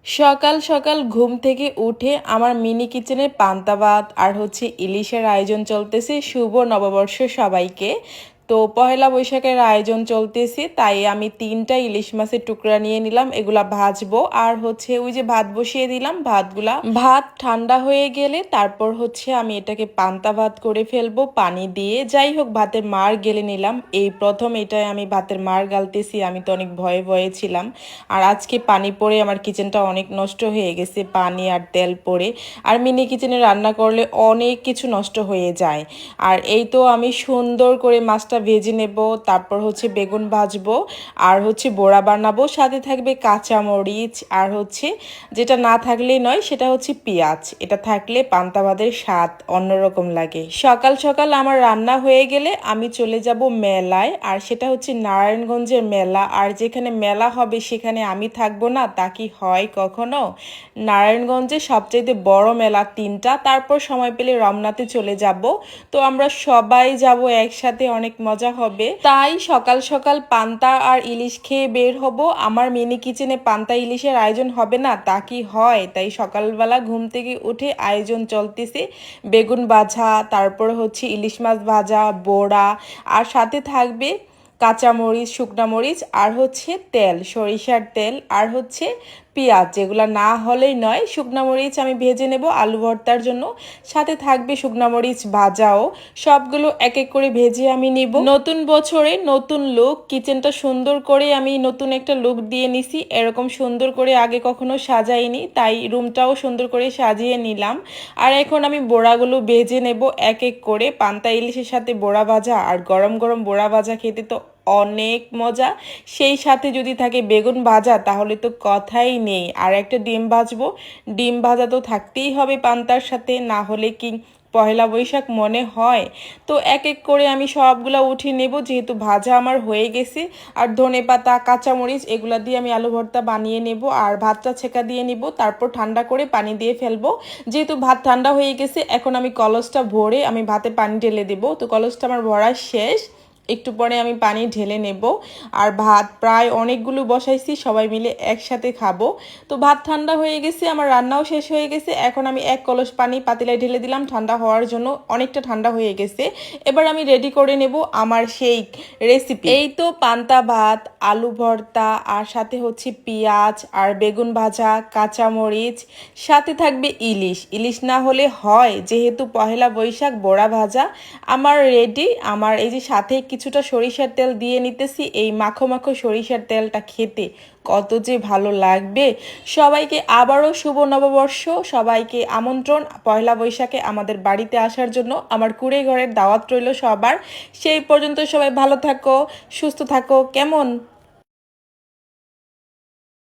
সকাল সকাল ঘুম থেকে উঠে আমার মিনি কিচেনে পান্তা ভাত আর ইলিশের আয়োজন চলতেছে। শুভ নববর্ষ সবাইকে। তো পহেলা বৈশাখের আয়োজন চলতেছে, তাই আমি 3টা ইলিশ মাছের টুকরা নিয়ে নিলাম, এগুলা ভাজবো। আর ওই যে ভাত বসিয়ে দিলাম, ভাত ঠান্ডা হয়ে গেলে তারপর আমি এটাকে পান্তা ভাত করে ফেলবো পানি দিয়ে। যাই হোক, ভাতের মার গেলে নিলাম, এই প্রথম এটাই আমি ভাতের মার গালতেছি। আমি তো অনেক ভয়ে ভয়ে ছিলাম। আর আজকে পানি পড়ে আমার কিচেনটা অনেক নষ্ট হয়ে গেছে, পানি আর তেল পড়ে। আর মিনি কিচেনে রান্না করলে অনেক কিছু নষ্ট হয়ে যায়। আর এই তো আমি সুন্দর করে মাছটা ভেজে নেব, তারপর বেগুন ভাজবো আর বড়া বানাবো। সাথে থাকবে কাঁচামরিচ আর যেটা না থাকলেই নয়, সেটা পেঁয়াজ। এটা থাকলে পান্তা ভাতের স্বাদ অন্যরকম লাগে। সকাল সকাল আমার রান্না হয়ে গেলে আমি চলে যাব মেলায়, আর সেটা নারায়ণগঞ্জের মেলা। আর যেখানে মেলা হবে সেখানে আমি থাকবো না, তা কি হয় কখনো? নারায়ণগঞ্জে সবচাইতে বড় মেলা 3টা, তারপর সময় পেলে রমনাতে চলে যাব। তো আমরা সবাই যাব একসাথে, অনেক মজা হবে। তাই সকাল সকাল পান্তা আর ইলিশ খেয়ে বের হব। আমার মিনি কিচেনে পান্তা ইলিশের আয়োজন হবে না, তা কি হয়? তাই সকালবেলা ঘুম থেকে উঠে আয়োজন চলতেছে বেগুন ভাজা, তারপর ইলিশ মাছ ভাজা, বড়া, আর সাথে থাকবে কাঁচামরিচ, শুকনা মরিচ, আর তেল, সরিষার তেল, আর পেঁয়াজ। যেগুলা না হলেই নয়। শুকনা মরিচ আমি ভেজে নেব আলু ভর্তার জন্য, সাথে থাকবে শুকনা মরিচ ভাজাও। সবগুলো এক এক করে ভেজে আমি নিব। নতুন বছরে নতুন লুক, কিচেনটা সুন্দর করে আমি নতুন একটা লুক দিয়ে নিছি। এরকম সুন্দর করে আগে কখনো সাজাইনি, তাই রুমটাও সুন্দর করে সাজিয়ে নিলাম। আর এখন আমি বড়াগুলো ভেজে নেব এক এক করে। পান্তা ইলিশের সাথে বড়া ভাজা আর গরম গরম বড়া ভাজা খেতে তো অনেক মজা। সেই সাথে যদি থাকে বেগুন ভাজা, তাহলে তো কথাই নেই। আর একটা ডিম ভাজবো, ডিম ভাজা তো থাকতেই হবে পান্তার সাথে, না হলে কি পহেলা বৈশাখ মনে হয়? তো এক এক করে আমি সবগুলা উঠিয়ে নেব, যেহেতু ভাজা আমার হয়ে গেছে। আর ধনেপাতা, কাঁচামরিচ এগুলা দিয়ে আমি আলু ভর্তা বানিয়ে নেব। আর ভাতটা ছেঁকা দিয়ে নিব, তারপর ঠান্ডা করে পানি দিয়ে ফেলবো। যেহেতু ভাত ঠান্ডা হয়ে গেছে, এখন আমি কলসটা ভরে আমি ভাতে পানি ঢেলে দেবো। তো কলসটা আমার ভরা শেষ, একটু পরে আমি পানি ঢেলে নেব। আর ভাত প্রায় অনেকগুলো বসাইছি, সবাই মিলে একসাথে খাবো। তো ভাত ঠান্ডা হয়ে গেছে, আমার রান্নাও শেষ হয়ে গেছে। এখন আমি 1 কলস পানি পাতিলায় ঢেলে দিলাম ঠান্ডা হওয়ার জন্য, অনেকটা ঠান্ডা হয়ে গেছে। এবার আমি রেডি করে নেব আমার সেই রেসিপি। এই তো পান্তা ভাত, আলু ভর্তা, আর সাথে পেঁয়াজ আর বেগুন ভাজা, কাঁচামরিচ, সাথে থাকবে ইলিশ। ইলিশ না হলে হয়, যেহেতু পহেলা বৈশাখ, বড়া ভাজা আমার রেডি। আমার এই যে সাথে কিছুটা সরিষার তেল দিয়ে নিতেছি, এই মাখো মাখো সরিষার তেলটা খেতে কত যে ভালো লাগবে। সবাইকে আবারও শুভ নববর্ষ, সবাইকে আমন্ত্রণ পয়লা বৈশাখে আমাদের বাড়িতে আসার জন্য। আমার কুড়ে ঘরের দাওয়াত রইল সবার। সেই পর্যন্ত সবাই ভালো থাকো, সুস্থ থাকো, কেমন?